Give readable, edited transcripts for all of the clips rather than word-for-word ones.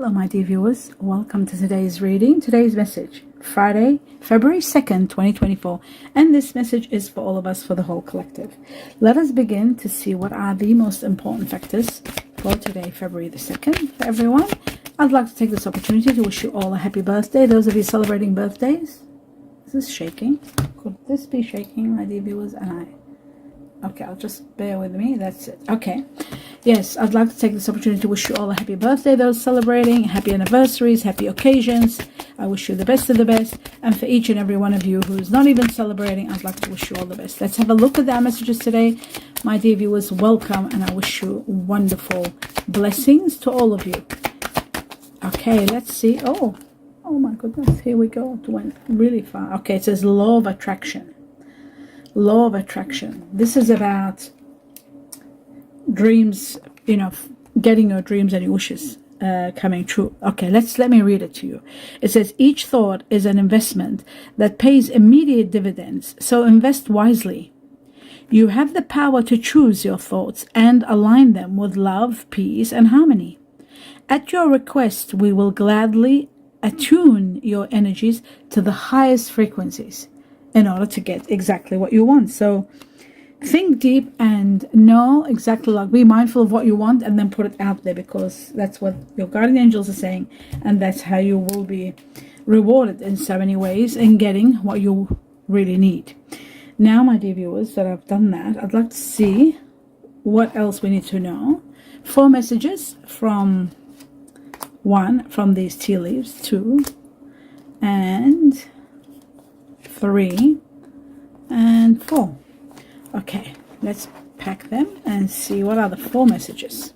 Hello, my dear viewers. Welcome to today's reading. Today's message, Friday, February 2nd, 2024. And this message is for all of us, for the whole collective. Let us begin to see what are the most important factors for today, February the 2nd, for everyone. I'd like to take this opportunity to wish you all a happy birthday. Those of you celebrating birthdays. Is this shaking? Could this be shaking, my dear viewers? Okay, I'll just bear with me. That's it. Okay. Yes, I'd like to take this opportunity to wish you all a happy birthday, those celebrating, happy anniversaries, happy occasions. I wish you the best of the best. And for each and every one of you who's not even celebrating, I'd like to wish you all the best. Let's have a look at our messages today. My dear viewers, welcome, and I wish you wonderful blessings to all of you. Okay, let's see. Oh my goodness. Here we go. It went really far. Okay, it says law of attraction. Law of attraction. This is about dreams, getting your dreams and your wishes coming true. Okay, let me read it to you. It says, each thought is an investment that pays immediate dividends, so invest wisely. You have the power to choose your thoughts and align them with love, peace, and harmony. At your request, we will gladly attune your energies to the highest frequencies in order to get exactly what you want. So think deep and know exactly, be mindful of what you want, and then put it out there, because that's what your guardian angels are saying, and that's how you will be rewarded in so many ways in getting what you really need. Now, my dear viewers, that I've done that, I'd like to see what else we need to know. 4 messages from 1 from these tea leaves, 2 and 3 and 4. Okay, let's pack them and see what are the 4 messages.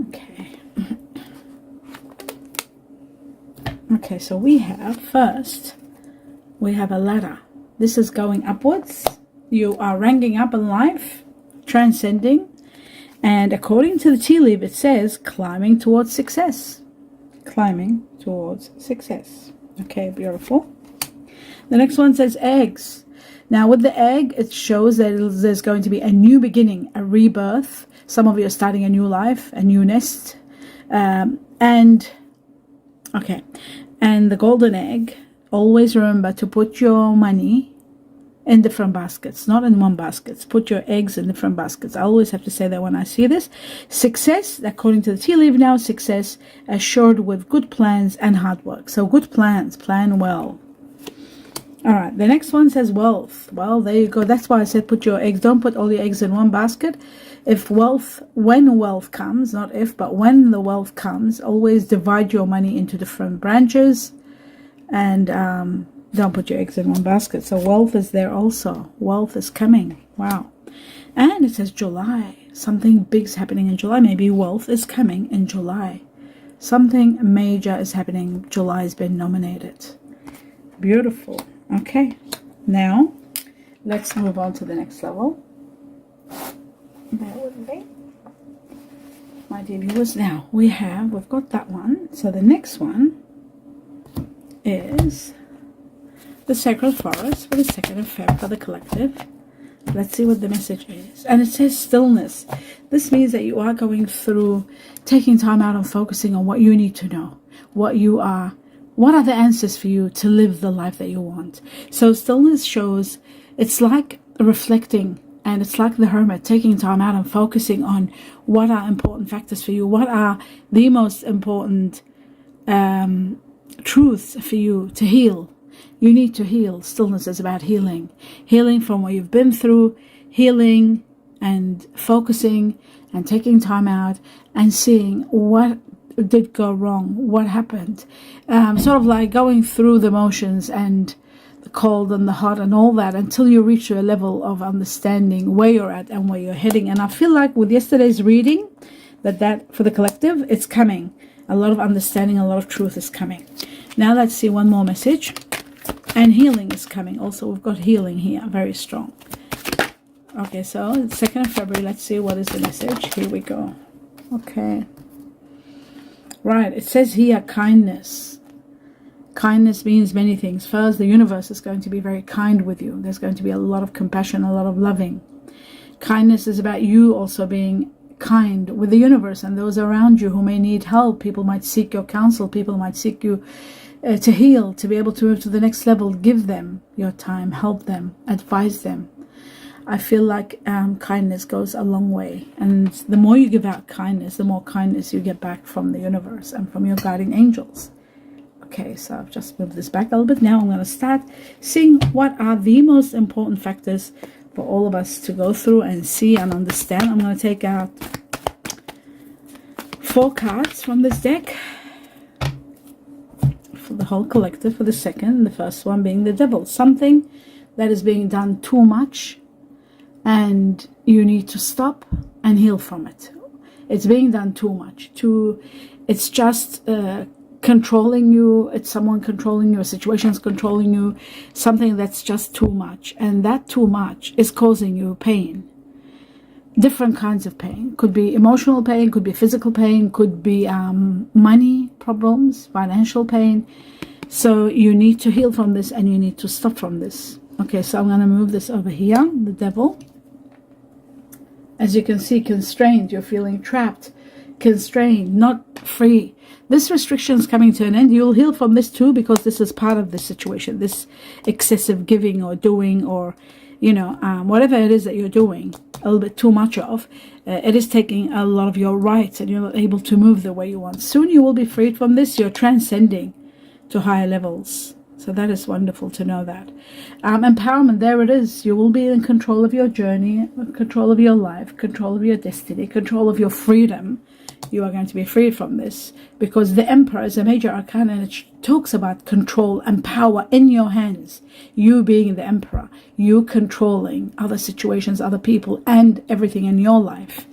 Okay. Okay, so we have a ladder. This is going upwards. You are ranking up in life, transcending, and according to the tea leaf, it says climbing towards success. Climbing towards success. Okay, beautiful. The next one says eggs. Now, with the egg, it shows that there's going to be a new beginning, a rebirth. Some of you are starting a new life, a new nest. And the golden egg, always remember to put your money in different baskets, not in one basket. Put your eggs in different baskets. I always have to say that when I see this. Success, according to the tea leaf now, success assured with good plans and hard work. So good plans, plan well. All right, the next one says wealth. Well, there you go. That's why I said put your eggs. Don't put all your eggs in one basket. When wealth comes, not if, but when the wealth comes, always divide your money into different branches, and don't put your eggs in one basket. So wealth is there also. Wealth is coming. Wow. And it says July. Something big's happening in July. Maybe wealth is coming in July. Something major is happening. July has been nominated. Beautiful. Okay, now let's move on to the next level. Bear with me, my dear viewers. Now we've got that one. So the next one is the sacred forest for the 2nd of February for the collective. Let's see what the message is. And it says stillness. This means that you are going through, taking time out and focusing on what you need to know, what are the answers for you to live the life that you want. So stillness shows, it's like reflecting, and it's like the hermit, taking time out and focusing on what are important factors for you, what are the most important truths for you to heal. You need to heal. Stillness is about healing. Healing from what you've been through, healing and focusing and taking time out and seeing what did go wrong, what happened, sort of like going through the motions and the cold and the hot and all that until you reach a level of understanding where you're at and where you're heading. And I feel like with yesterday's reading that for the collective, it's coming. A lot of understanding, a lot of truth is coming. Now let's see one more message. And healing is coming also. We've got healing here, very strong. Okay, so the 2nd of February, let's see what is the message. Here we go. Okay. Right, it says here kindness. Kindness means many things. First, the universe is going to be very kind with you. There's going to be a lot of compassion, a lot of loving. Kindness is about you also being kind with the universe and those around you who may need help. People might seek your counsel. People might seek you to heal, to be able to move to the next level. Give them your time, help them, advise them. I feel like kindness goes a long way, and the more you give out kindness, the more kindness you get back from the universe and from your guiding angels. Okay, so I've just moved this back a little bit. Now I'm going to start seeing what are the most important factors for all of us to go through and see and understand. I'm going to take out 4 cards from this deck for the whole collective for the second. The first one being the Devil. Something that is being done too much, and you need to stop and heal from it. It's being done too much. It's just controlling you. It's someone controlling you. A situation's controlling you. Something that's just too much. And that too much is causing you pain. Different kinds of pain. Could be emotional pain. Could be physical pain. Could be money problems. Financial pain. So you need to heal from this, and you need to stop from this. Okay, so I'm going to move this over here. The Devil. As you can see, constrained. You're feeling trapped, constrained, not free. This restriction is coming to an end. You'll heal from this too, because this is part of the situation. This excessive giving or doing, or whatever it is that you're doing a little bit too much of, it is taking a lot of your rights, and you're not able to move the way you want. Soon you will be freed from this. You're transcending to higher levels. So that is wonderful to know that. Empowerment, there it is. You will be in control of your journey, control of your life, control of your destiny, control of your freedom. You are going to be freed from this, because the Emperor is a major arcana, and it talks about control and power in your hands. You being the Emperor, you controlling other situations, other people, and everything in your life.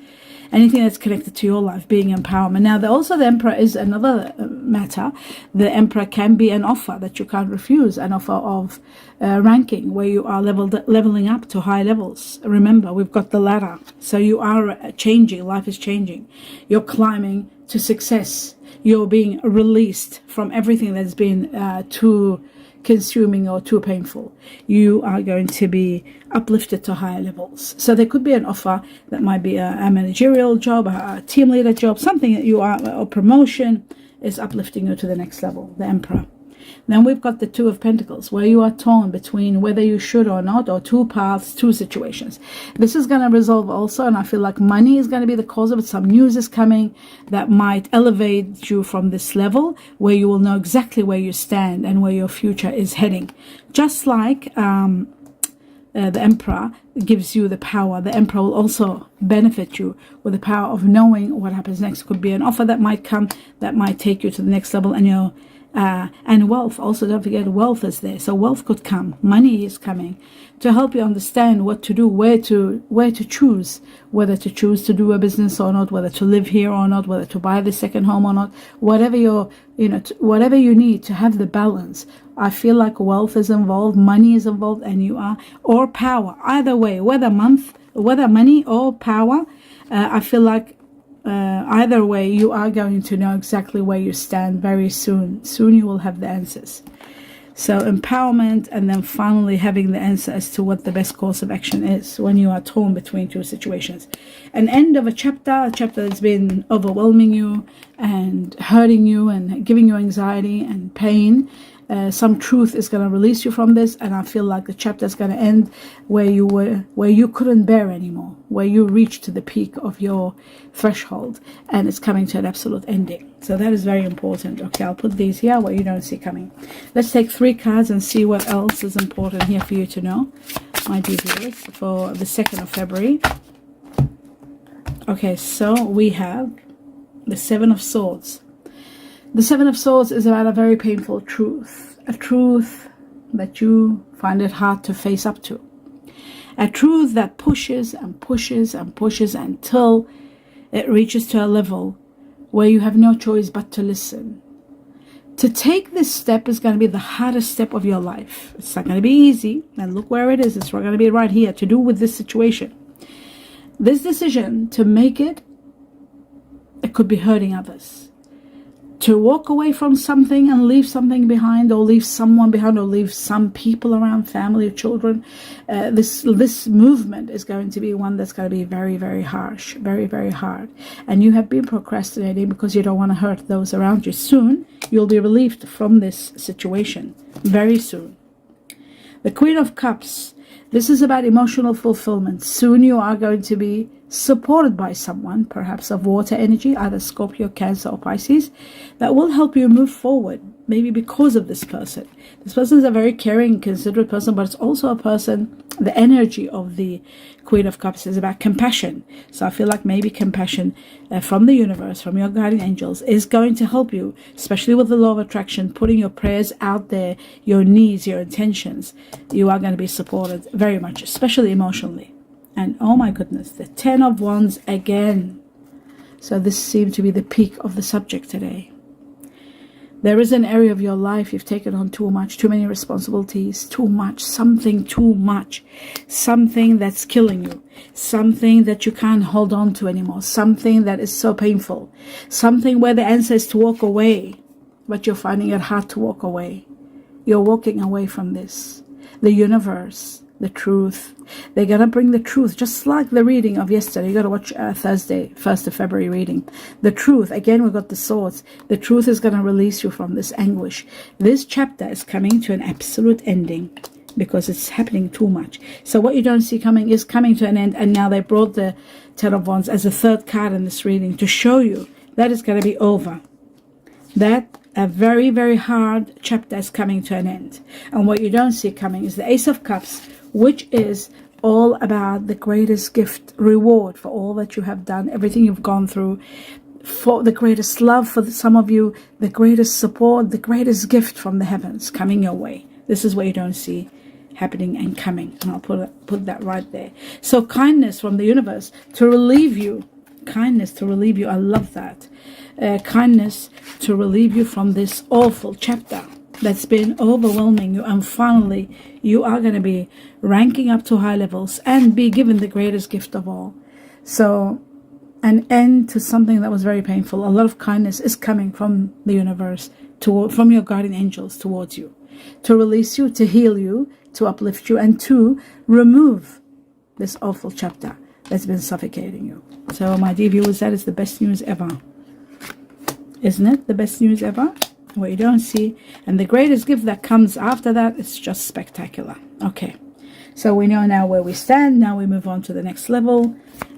Anything that's connected to your life, being empowerment. Now, also the Emperor is another matter. The Emperor can be an offer that you can't refuse, an offer of ranking, where you are leveling up to high levels. Remember, we've got the ladder. So you are changing. Life is changing. You're climbing to success. You're being released from everything that's been too consuming or too painful. You are going to be uplifted to higher levels. So there could be an offer that might be a managerial job, a team leader job, something that you are, or promotion is uplifting you to the next level, the Emperor. Then we've got the Two of Pentacles, where you are torn between whether you should or not, or two paths, two situations. This is going to resolve also, and I feel like money is going to be the cause of it. Some news is coming that might elevate you from this level, where you will know exactly where you stand and where your future is heading. Just like the Emperor gives you the power, the Emperor will also benefit you with the power of knowing what happens next. It could be an offer that might come, that might take you to the next level, and wealth. Also, don't forget, wealth is there. So wealth could come. Money is coming to help you understand what to do, where to choose, whether to choose to do a business or not, whether to live here or not, whether to buy the second home or not. Whatever whatever you need to have the balance. I feel like wealth is involved, money is involved, and you are, or power. Either way, whether money or power, I feel like either way, you are going to know exactly where you stand very soon. Soon you will have the answers. So empowerment, and then finally having the answer as to what the best course of action is when you are torn between two situations. An end of a chapter that's been overwhelming you and hurting you and giving you anxiety and pain. Some truth is going to release you from this, and I feel like the chapter is going to end where you couldn't bear anymore, where you reached to the peak of your threshold, and it's coming to an absolute ending. So that is very important. Okay, I'll put these here where you don't see coming. Let's take 3 cards and see what else is important here for you to know, my dear viewers, for the 2nd of February. Okay, so we have the 7 of Swords. The 7 of Swords is about a very painful truth, a truth that you find it hard to face up to, a truth that pushes and pushes and pushes until it reaches to a level where you have no choice but to listen. To take this step is going to be the hardest step of your life. It's not going to be easy, and look where it is. It's going to be right here to do with this situation. This decision to make it could be hurting others. to walk away from something and leave something behind, or leave someone behind, or leave some people around, family or children. This movement is going to be one that's going to be very, very harsh, very, very hard. And you have been procrastinating because you don't want to hurt those around you. Soon you'll be relieved from this situation, very soon. The Queen of Cups, this is about emotional fulfillment. Soon you are going to be supported by someone, perhaps of water energy, either Scorpio, Cancer, or Pisces, that will help you move forward, maybe because of this person. This person is a very caring, considerate person, but it's also a person, the energy of the Queen of Cups is about compassion. So I feel like maybe compassion from the universe, from your guardian angels, is going to help you, especially with the law of attraction, putting your prayers out there, your needs, your intentions. You are going to be supported very much, especially emotionally. And oh my goodness, the 10 of Wands again. So this seemed to be the peak of the subject today. There is an area of your life you've taken on too much, too many responsibilities, too much, something too much, something that's killing you, something that you can't hold on to anymore, something that is so painful, something where the answer is to walk away, but you're finding it hard to walk away. You're walking away from this. The universe, the truth, they're going to bring the truth, just like the reading of yesterday. You got to watch Thursday, 1st of February reading. The truth, again, we've got the swords. The truth is going to release you from this anguish. This chapter is coming to an absolute ending because it's happening too much. So what you don't see coming is coming to an end, and now they brought the 10 of Wands as a third card in this reading to show you that it's going to be over. That a very, very hard chapter is coming to an end. And what you don't see coming is the Ace of Cups, which is all about the greatest gift, reward for all that you have done, everything you've gone through, for the greatest love for some of you, the greatest support, the greatest gift from the heavens coming your way. This is what you don't see happening and coming. And I'll put that right there. So kindness from the universe to relieve you. Kindness to relieve you. I love that. Kindness to relieve you from this awful chapter that's been overwhelming you, and finally you are going to be ranking up to high levels and be given the greatest gift of all. So an end to something that was very painful. A lot of kindness is coming from the universe, from your guardian angels towards you, to release you, to heal you, to uplift you, and to remove this awful chapter that's been suffocating you. So my dear viewers, that is the best news ever. Isn't it the best news ever? What you don't see. And the greatest gift that comes after that is just spectacular. Okay, so we know now where we stand. Now we move on to the next level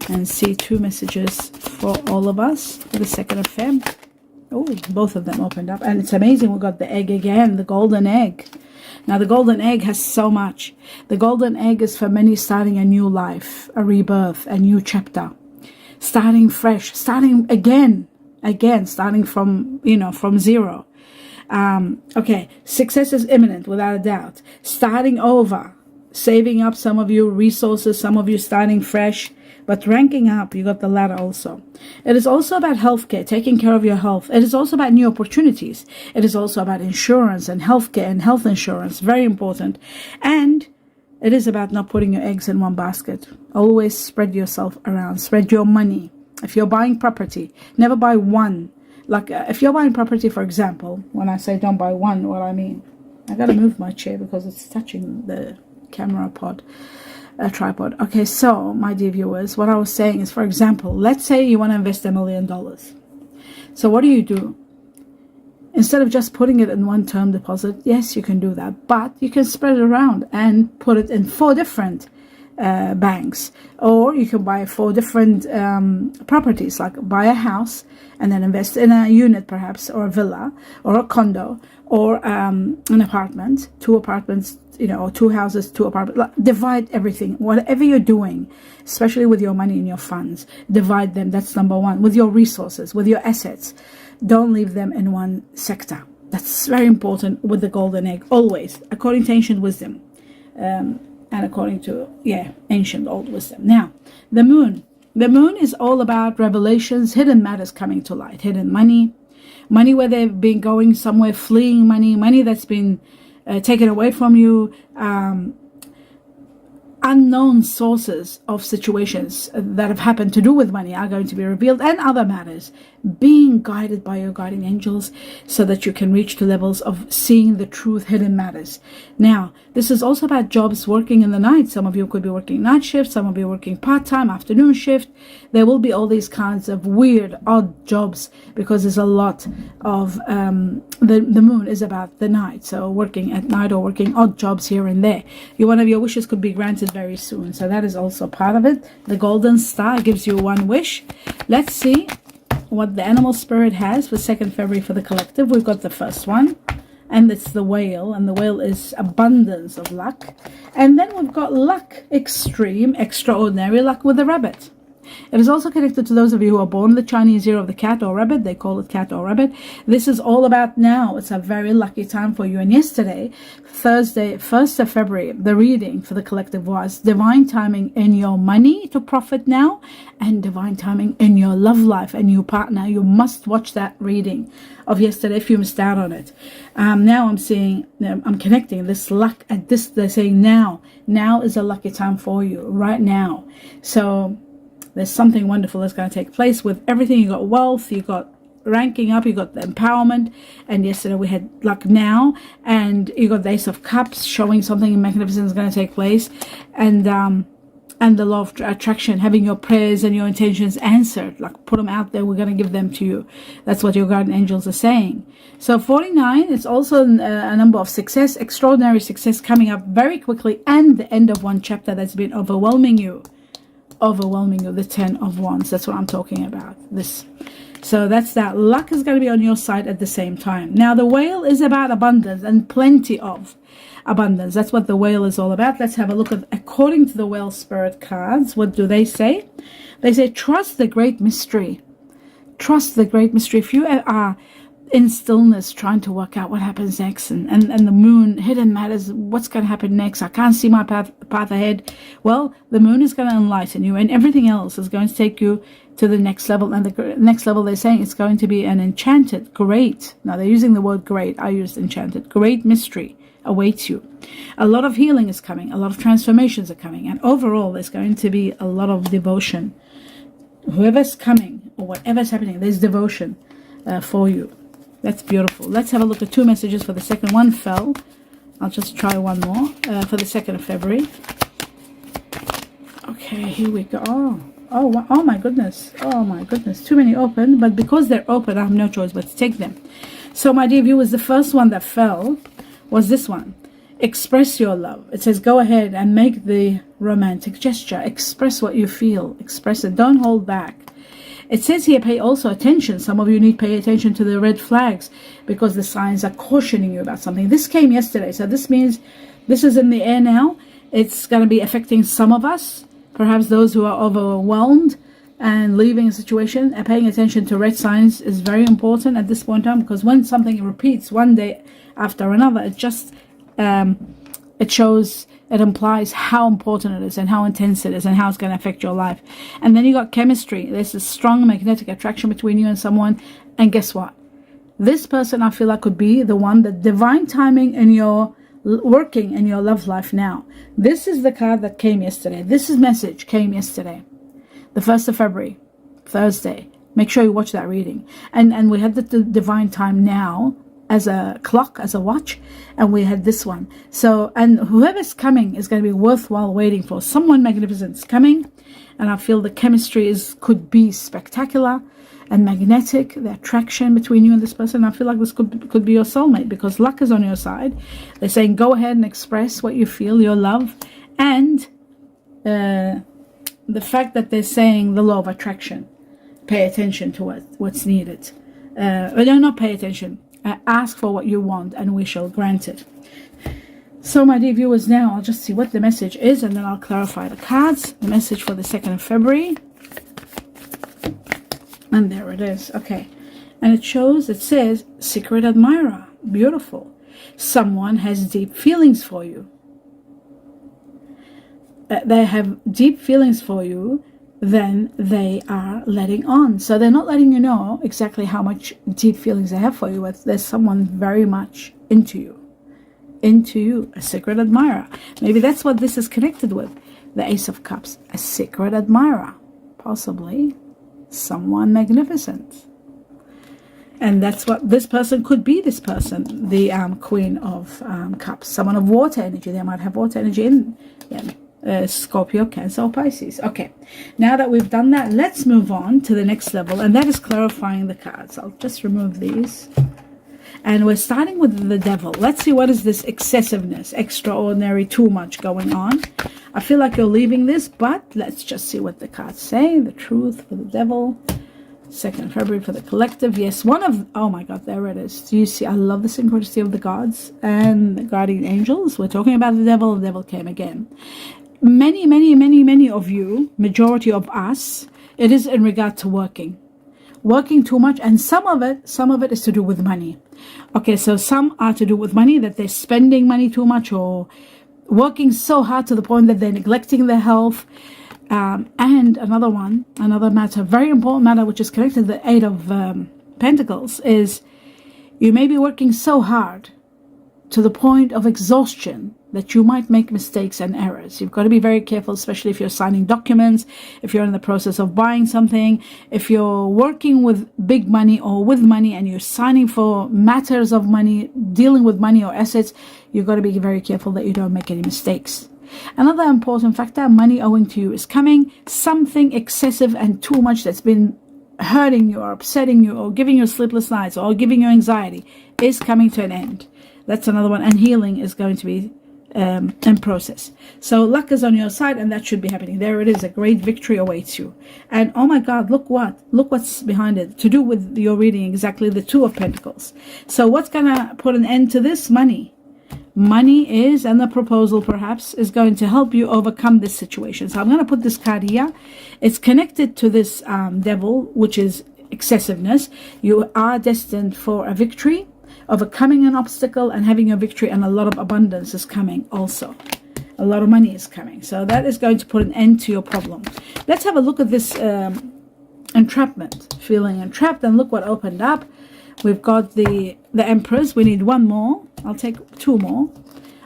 and see 2 messages for all of us for the 2nd of Feb. Oh, both of them opened up, and it's amazing. We got the egg again, the golden egg. Now the golden egg has so much. The golden egg is for many starting a new life, a rebirth, a new chapter, starting fresh, starting again, starting from, from zero. Okay, success is imminent without a doubt. Starting over, saving up some of your resources, some of you starting fresh, but ranking up. You got the ladder also. It is also about healthcare, taking care of your health. It is also about new opportunities. It is also about insurance and healthcare and health insurance, very important. And it is about not putting your eggs in one basket. Always spread yourself around, spread your money. If you're buying property, never buy one. Like if you're buying property, for example, when I say don't buy one, what I mean, I gotta move my chair because it's touching the camera tripod. Okay, so my dear viewers, what I was saying is, for example, let's say you want to invest $1 million. So what do? Instead of just putting it in one term deposit, yes, you can do that, but you can spread it around and put it in 4 different banks, or you can buy 4 different properties, like buy a house and then invest in a unit perhaps, or a villa, or a condo, or an apartment, 2 apartments, or 2 houses, 2 apartments. Divide everything, whatever you're doing, especially with your money in your funds, divide them. That's number 1. With your resources, with your assets, don't leave them in one sector. That's very important with the golden egg, always, according to ancient wisdom. And according to, ancient old wisdom. Now, the moon. The moon is all about revelations, hidden matters coming to light, hidden money where they've been going somewhere, fleeing money that's been taken away from you. unknown sources of situations that have happened to do with money are going to be revealed, and other matters, being guided by your guardian angels so that you can reach to levels of seeing the truth, hidden matters. Now, this is also about jobs working in the night. Some of you could be working night shift, some of you working part-time, afternoon shift. There will be all these kinds of weird, odd jobs, because there's a lot of the moon is about the night, so working at night or working odd jobs here and there. One of your wishes could be granted very soon, so that is also part of it. The golden star gives you one wish. Let's see what the animal spirit has for 2nd February for the collective. We've got the first one, and it's the whale, and the whale is abundance of luck. And then we've got luck, extreme, extraordinary luck with the rabbit. It is also connected to those of you who are born in the Chinese year of the cat or rabbit. They call it cat or rabbit. This is all about now. It's a very lucky time for you. And yesterday, Thursday, 1st of February, the reading for the collective was divine timing in your money to profit now, and divine timing in your love life and your partner. You must watch that reading of yesterday if you missed out on it. Now I'm seeing, I'm connecting this luck at this. They're saying now is a lucky time for you right now. So there's something wonderful that's going to take place with everything. You got wealth, you got ranking up, you got the empowerment, and yesterday we had luck now, and you got the Ace of Cups showing something magnificent is going to take place, and the law of attraction, having your prayers and your intentions answered. Like, put them out there, we're going to give them to you. That's what your guardian angels are saying. So 49, it's also a number of success, extraordinary success coming up very quickly, and the end of one chapter that's been overwhelming you, the 10 of Wands. That's what I'm talking about. This, so that's that. Luck is going to be on your side at the same time. Now the whale is about abundance, and plenty of abundance. That's what the whale is all about. Let's have a look at, according to the whale spirit cards, what do they say? They say trust the great mystery. Trust the great mystery. If you are in stillness trying to work out what happens next, and the moon, hidden matters, what's going to happen next, I can't see my path ahead, well, the moon is going to enlighten you, and everything else is going to take you to the next level. And the next level, they're saying, it's going to be an enchanted, great, now they're using the word great, I used enchanted, great mystery awaits you. A lot of healing is coming, a lot of transformations are coming, and overall there's going to be a lot of devotion. Whoever's coming or whatever's happening, there's devotion for you. That's beautiful. Let's have a look at 2 messages for the second. One fell. I'll just try one more for the 2nd of February. Okay, here we go. Oh my goodness. Oh my goodness. Too many open, but because they're open, I have no choice but to take them. So my dear viewers, the first one that fell was this one. Express your love. It says go ahead and make the romantic gesture. Express what you feel. Express it. Don't hold back. It says here, pay also attention. Some of you need to pay attention to the red flags, because the signs are cautioning you about something. This came yesterday, so this means this is in the air now. It's going to be affecting some of us, perhaps those who are overwhelmed and leaving a situation. And paying attention to red signs is very important at this point in time, because when something repeats one day after another, it just it shows, it implies how important it is and how intense it is and how it's going to affect your life. And then you got chemistry. There's a strong magnetic attraction between you and someone. And guess what? This person, I feel like, could be the one, that divine timing in your working in your love life now. This is the card that came yesterday. This is message came yesterday, the 1st of February, Thursday. Make sure you watch that reading. And we had the divine time now as a clock, as a watch, and we had this one. So, and whoever's coming is going to be worthwhile waiting for. Someone magnificent is coming, and I feel the chemistry could be spectacular and magnetic. The attraction between you and this person, I feel like this could be your soulmate, because luck is on your side. They're saying go ahead and express what you feel, your love, and the fact that they're saying the law of attraction. Pay attention to what's needed. No, not pay attention. Ask for what you want, and we shall grant it. So my dear viewers, now I'll just see what the message is, and then I'll clarify the cards. The message for the 2nd of February. And there it is. Okay. And it says, secret admirer. Beautiful. Someone has deep feelings for you. They have deep feelings for you, then they are letting on. So they're not letting you know exactly how much deep feelings they have for you. There's someone very much into you, a secret admirer. Maybe that's what this is connected with. The Ace of Cups, a secret admirer, possibly someone magnificent. And that's what this person could be, this person, the Queen of Cups, someone of water energy. They might have water energy in them. Scorpio, Cancer, or Pisces. Okay, now that we've done that, let's move on to the next level, and that is clarifying the cards. I'll just remove these. And we're starting with the Devil. Let's see, what is this excessiveness, extraordinary, too much going on? I feel like you're leaving this, but let's just see what the cards say. The Truth for the Devil. 2nd February for the collective. Yes, one of, oh my God, there it is. Do you see? I love the synchronicity of the gods and the guardian angels. We're talking about the devil came again. Many of you, majority of us, it is in regard to working too much, and some of it is to do with money. Okay, so some are to do with money, that they're spending money too much or working so hard to the point that they're neglecting their health. And another matter, very important matter, which is connected to the Eight of Pentacles, is you may be working so hard to the point of exhaustion that you might make mistakes and errors. You've got to be very careful, especially if you're signing documents, if you're in the process of buying something, if you're working with big money or with money and you're signing for matters of money, dealing with money or assets. You've got to be very careful that you don't make any mistakes. Another important factor, money owing to you is coming. Something excessive and too much that's been hurting you or upsetting you or giving you sleepless nights or giving you anxiety is coming to an end. That's another one. And healing is going to be in process. So luck is on your side, and that should be happening. There it is. A great victory awaits you. And oh my God, look what's behind it. To do with your reading, exactly the Two of Pentacles. So what's gonna put an end to this? Money. Money is, and the proposal perhaps, is going to help you overcome this situation. So I'm going to put this card here. It's connected to this Devil, which is excessiveness. You are destined for a victory, overcoming an obstacle and having a victory, and a lot of abundance is coming also. A lot of money is coming. So that is going to put an end to your problem. Let's have a look at this entrapment, feeling entrapped, and look what opened up. We've got the Empress. We need one more. I'll take two more.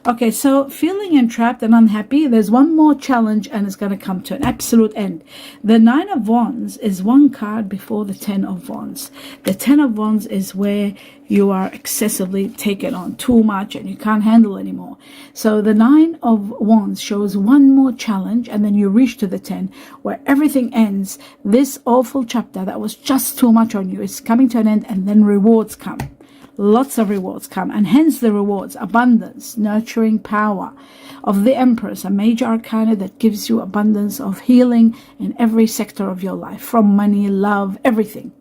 Okay, so feeling entrapped and unhappy, there's one more challenge, and it's going to come to an absolute end. The Nine of Wands is one card before the Ten of Wands. The Ten of Wands is where you are excessively taken on too much and you can't handle anymore. So the Nine of Wands shows one more challenge, and then you reach to the 10 where everything ends. This awful chapter that was just too much on you is coming to an end, and then rewards come. Lots of rewards come, and hence the rewards, abundance, nurturing power of the Empress, a major arcana that gives you abundance of healing in every sector of your life, from money, love, everything,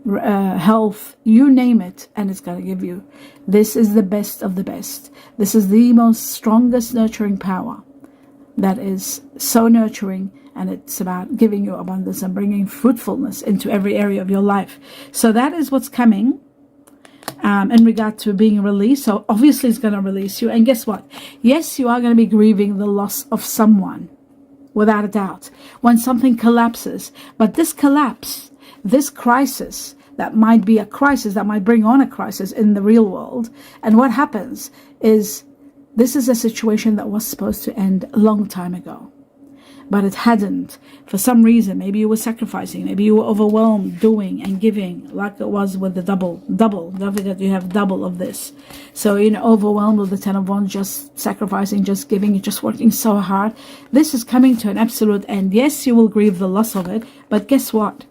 health, you name it, and it's going to give you. This is the best of the best. This is the most strongest nurturing power that is so nurturing, and it's about giving you abundance and bringing fruitfulness into every area of your life. So that is what's coming. In regard to being released. So obviously it's going to release you. And guess what? Yes, you are going to be grieving the loss of someone, without a doubt, when something collapses. But this collapse, this crisis, that might be a crisis, that might bring on a crisis in the real world. And what happens is, this is a situation that was supposed to end a long time ago, but it hadn't. For some reason, maybe you were sacrificing, maybe you were overwhelmed doing and giving, like it was with the double. Don't forget, you have double of this. So you're overwhelmed with the Ten of Wands, just sacrificing, just giving, you're just working so hard. This is coming to an absolute end. Yes, you will grieve the loss of it, but guess what?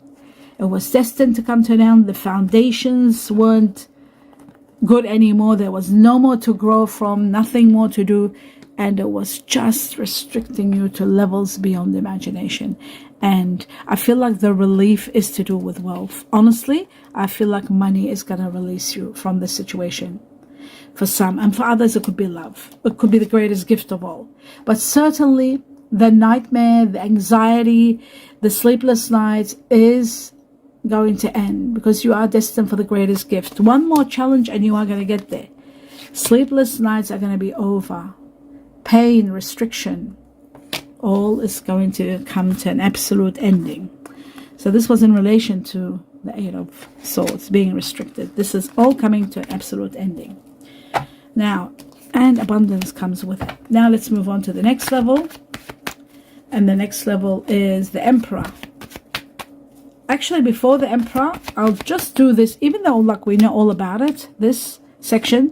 It was destined to come to an end. The foundations weren't good anymore. There was no more to grow from, nothing more to do. And it was just restricting you to levels beyond imagination. And I feel like the relief is to do with wealth. Honestly, I feel like money is going to release you from this situation. For some, and for others, it could be love. It could be the greatest gift of all. But certainly, the nightmare, the anxiety, the sleepless nights is going to end, because you are destined for the greatest gift. One more challenge and you are going to get there. Sleepless nights are going to be over. Pain, restriction, all is going to come to an absolute ending. So this was in relation to the Eight of Swords, being restricted. This is all coming to an absolute ending. Now, and abundance comes with it. Now let's move on to the next level. And the next level is the Emperor. Actually, before the Emperor, I'll just do this, even though like we know all about it, this section,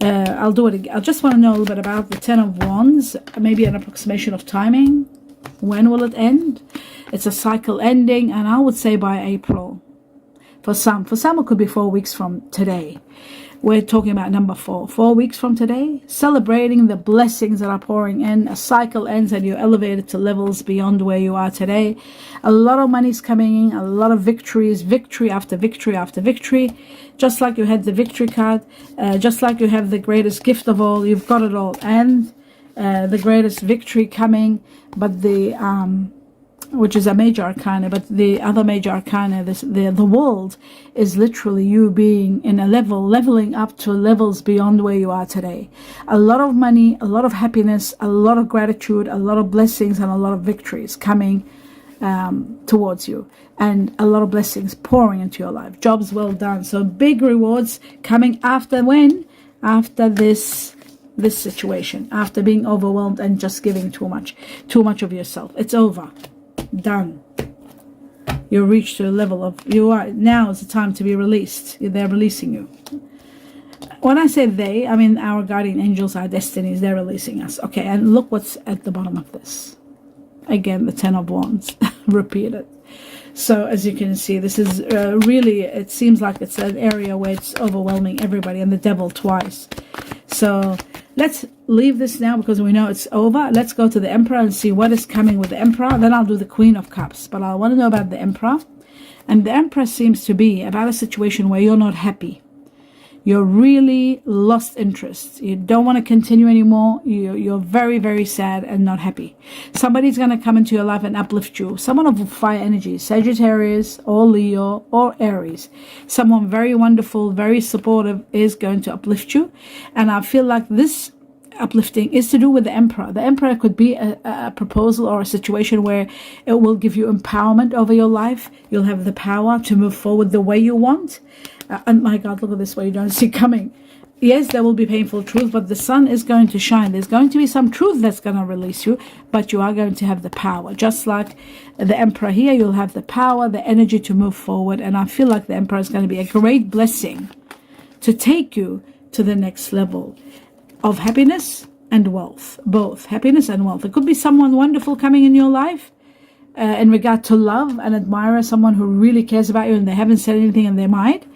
I'll do it again. I just want to know a little bit about the Ten of Wands, maybe an approximation of timing. When will it end? It's a cycle ending, and I would say by April. For some it could be 4 weeks from today. We're talking about number 4. 4 weeks from today, celebrating the blessings that are pouring in. A cycle ends and you're elevated to levels beyond where you are today. A lot of money's coming in, a lot of victories, victory after victory after victory. Just like you had the victory card, just like you have the greatest gift of all, you've got it all. And the greatest victory coming, but the which is a major arcana, but the other major arcana, the world, is literally you being in a leveling up to levels beyond where you are today. A lot of money, a lot of happiness, a lot of gratitude, a lot of blessings, and a lot of victories coming towards you, and a lot of blessings pouring into your life. Jobs well done. So big rewards coming after when? After this situation, after being overwhelmed and just giving too much of yourself. It's over. Done. You reached a level of now is the time to be released. They're releasing you. When I say they, I mean our guardian angels, our destinies. They're releasing us. Okay, and look what's at the bottom of this. Again, the Ten of Wands. Repeat it. So as you can see, this is really, it seems like it's an area where it's overwhelming everybody, and the devil twice. So let's leave this now because we know it's over. Let's go to the Emperor and see what is coming with the Emperor. Then I'll do the Queen of Cups. But I want to know about the Emperor. And the Emperor seems to be about a situation where you're not happy. You're really lost interest. You don't want to continue anymore. You're very, very sad and not happy. Somebody's going to come into your life and uplift you. Someone of fire energy, Sagittarius or Leo or Aries. Someone very wonderful, very supportive is going to uplift you. And I feel like this uplifting is to do with the Emperor. The Emperor could be a proposal or a situation where it will give you empowerment over your life. You'll have the power to move forward the way you want. And my God, look at this way you don't see coming. Yes, there will be painful truth, but the sun is going to shine. There's going to be some truth that's going to release you, but you are going to have the power. Just like the Emperor here, you'll have the power, the energy to move forward. And I feel like the Emperor is going to be a great blessing to take you to the next level of happiness and wealth. Both happiness and wealth. It could be someone wonderful coming in your life in regard to love and admirer, someone who really cares about you and they haven't said anything in their mind.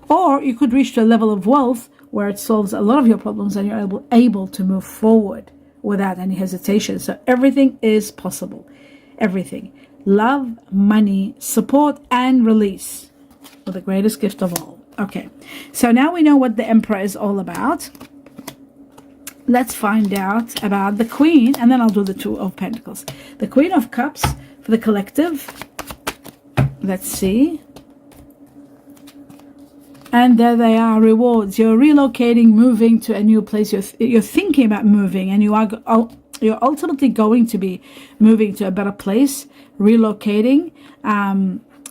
Or you could reach to a level of wealth where it solves a lot of your problems and you're able to move forward without any hesitation. So everything is possible. Everything. Love, money, support, and release. For the greatest gift of all. Okay. So now we know what the Emperor is all about. Let's find out about the Queen, and then I'll do the Two of Pentacles. The Queen of Cups for the collective. Let's see. And there they are, rewards. You're relocating, moving to a new place. You're thinking about moving, and you're ultimately going to be moving to a better place, relocating.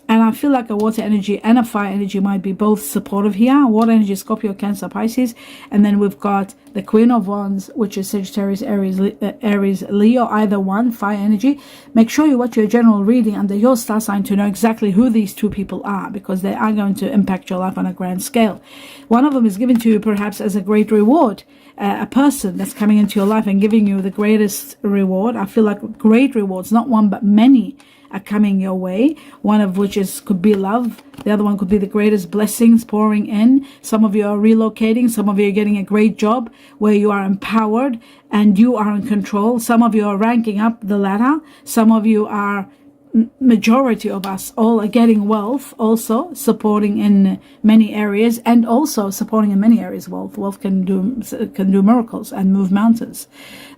And I feel like a water energy and a fire energy might be both supportive here. Water energy, Scorpio, Cancer, Pisces. And then we've got the Queen of Wands, which is Sagittarius, Aries, Leo, either one, fire energy. Make sure you watch your general reading under your star sign to know exactly who these two people are, because they are going to impact your life on a grand scale. One of them is given to you perhaps as a great reward. A person that's coming into your life and giving you the greatest reward. I feel like great rewards, not one but many, are coming your way, one of which could be love. The other one could be the greatest blessings pouring in. Some of you are relocating. Some of you are getting a great job where you are empowered and you are in control. Some of you are ranking up the ladder. Some of you are, majority of us all are getting wealth, also supporting in many areas, and also supporting in many areas. Wealth can do miracles and move mountains.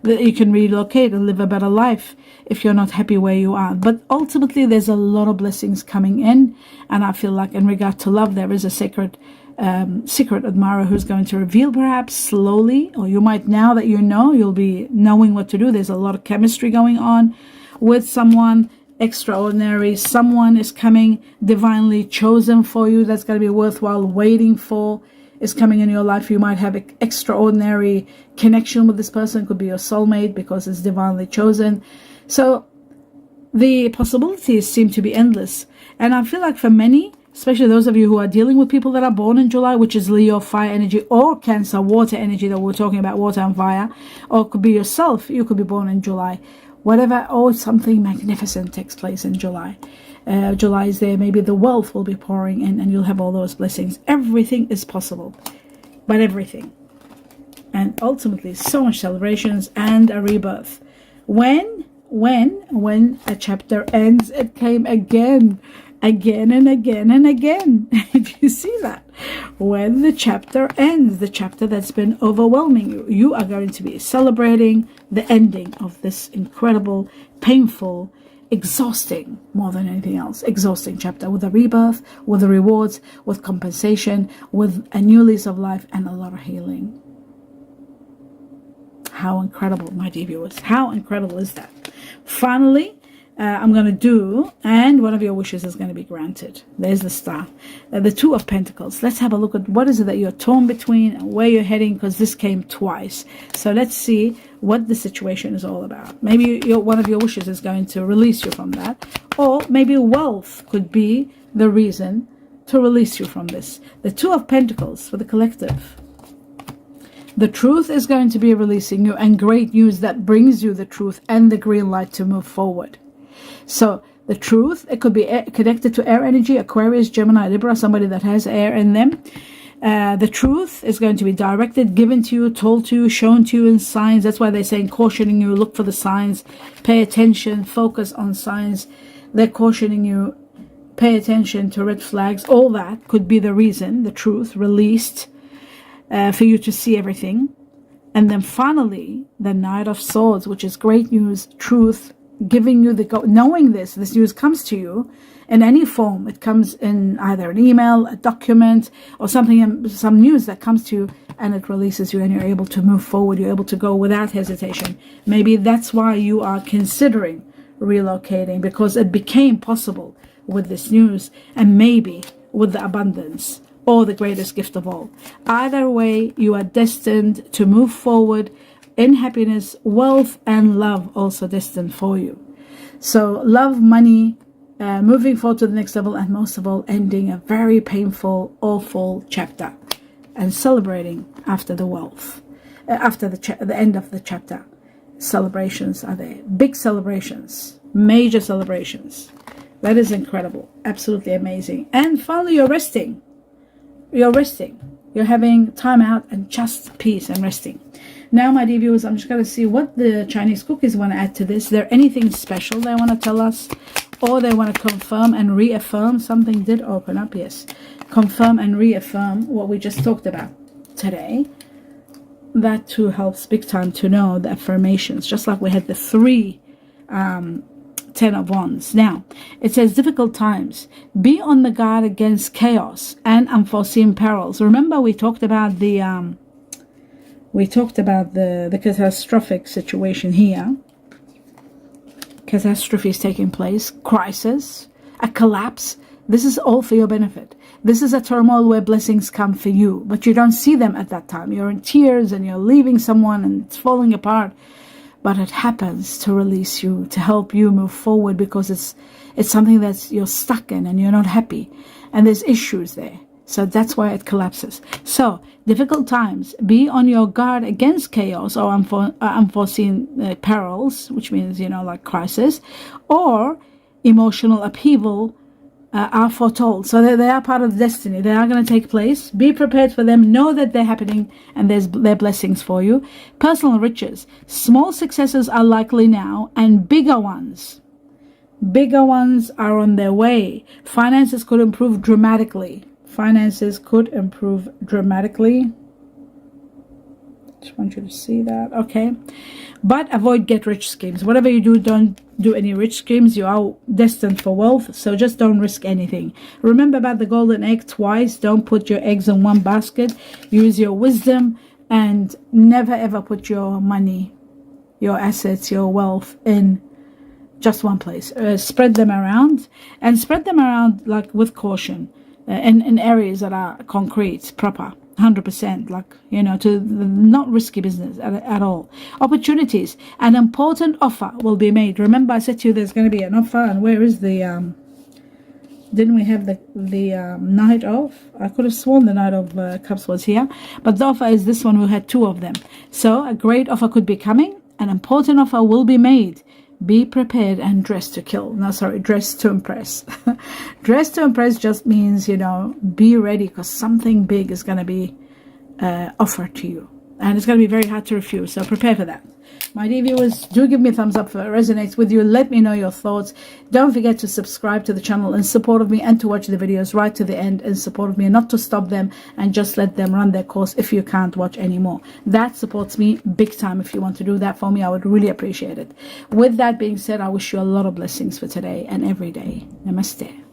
You can relocate and live a better life if you're not happy where you are. But ultimately, there's a lot of blessings coming in, and I feel like in regard to love, there is a secret admirer who's going to reveal perhaps slowly, or you might, now that you know, you'll be knowing what to do. There's a lot of chemistry going on with someone extraordinary. Someone is coming divinely chosen for you that's going to be worthwhile waiting for, is coming in your life. You might have an extraordinary connection with this person. It could be your soulmate because it's divinely chosen. So the possibilities seem to be endless. And I feel like for many, especially those of you who are dealing with people that are born in July, which is Leo, fire energy, or Cancer, water energy, that we're talking about, water and fire, or it could be yourself, you could be born in July. Whatever, or something magnificent takes place in July. July is there, maybe the wealth will be pouring in and you'll have all those blessings. Everything is possible, but everything. And ultimately, so much celebrations and a rebirth. When a chapter ends, it came again and again and again. If you see that, when the chapter ends, the chapter that's been overwhelming you, you are going to be celebrating the ending of this incredible, painful, exhausting, more than anything else, exhausting chapter, with a rebirth, with the rewards, with compensation, with a new lease of life, and a lot of healing. How incredible, my dear viewers. How incredible is that? Finally, I'm going to do, and one of your wishes is going to be granted. There's the star. The Two of Pentacles. Let's have a look at what is it that you're torn between and where you're heading, because this came twice. So let's see what the situation is all about. Maybe one of your wishes is going to release you from that. Or maybe wealth could be the reason to release you from this. The Two of Pentacles for the collective. The truth is going to be releasing you, and great news that brings you the truth and the green light to move forward. So the truth, it could be connected to air energy, Aquarius, Gemini, Libra, somebody that has air in them. The truth is going to be directed, given to you, told to you, shown to you in signs. That's why they're saying, cautioning you, look for the signs, pay attention, focus on signs. They're cautioning you, pay attention to red flags. All that could be the reason, the truth released for you to see everything. And then finally, the Knight of Swords, which is great news, truth, giving you knowing this news comes to you in any form. It comes in either an email, a document, or something, some news that comes to you, and it releases you, and you're able to move forward. You're able to go without hesitation. Maybe that's why you are considering relocating, because it became possible with this news, and maybe with the abundance, or the greatest gift of all. Either way, you are destined to move forward in happiness, wealth, and love also destined for you. So love, money, moving forward to the next level, and most of all, ending a very painful, awful chapter, and celebrating after the wealth, after the end of the chapter. Celebrations are there, big celebrations, major celebrations. That is incredible, absolutely amazing. And finally, you're resting. You're having time out and just peace and resting. Now, my dear viewers, I'm just going to see what the Chinese cookies want to add to this. Is there anything special they want to tell us, or they want to confirm and reaffirm? Something did open up, yes. Confirm and reaffirm what we just talked about today. That too helps big time to know the affirmations, just like we had the 3 Ten of Wands. Now, it says difficult times. Be on the guard against chaos and unforeseen perils. Remember, we talked about the catastrophic situation here. Catastrophe is taking place. Crisis, a collapse. This is all for your benefit. This is a turmoil where blessings come for you, but you don't see them at that time. You're in tears and you're leaving someone and it's falling apart. But it happens to release you, to help you move forward, because it's something that you're stuck in and you're not happy. And there's issues there. So that's why it collapses. So, difficult times. Be on your guard against chaos or unforeseen perils, which means, like crisis, or emotional upheaval are foretold. So they are part of destiny. They are going to take place. Be prepared for them. Know that they're happening and they're blessings for you. Personal riches. Small successes are likely now, and bigger ones are on their way. Finances could improve dramatically. Just want you to see that. Okay. But avoid get-rich schemes. Whatever you do, don't do any rich schemes. You are destined for wealth, so just don't risk anything. Remember about the golden egg twice. Don't put your eggs in one basket. Use your wisdom, and never ever put your money, your assets, your wealth in just one place. Spread them around, and spread them around like with caution, in areas that are concrete, proper. 100%, like, you know, to not risky business at all. Opportunities. An important offer will be made. Remember I said to you there's going to be an offer, and where is the didn't we have the Knight of? I could have sworn the Knight of Cups was here, but the offer is this one. We had two of them. So a great offer could be coming. An important offer will be made. Be prepared and dress to kill. No, sorry, dress to impress. Dress to impress just means, you know, be ready, because something big is going to be offered to you, and it's going to be very hard to refuse. So prepare for that. My dear viewers, do give me a thumbs up if it resonates with you. Let me know your thoughts. Don't forget to subscribe to the channel in support of me, and to watch the videos right to the end in support of me, and not to stop them and just let them run their course if you can't watch anymore. That supports me big time. If you want to do that for me, I would really appreciate it. With that being said, I wish you a lot of blessings for today and every day. Namaste.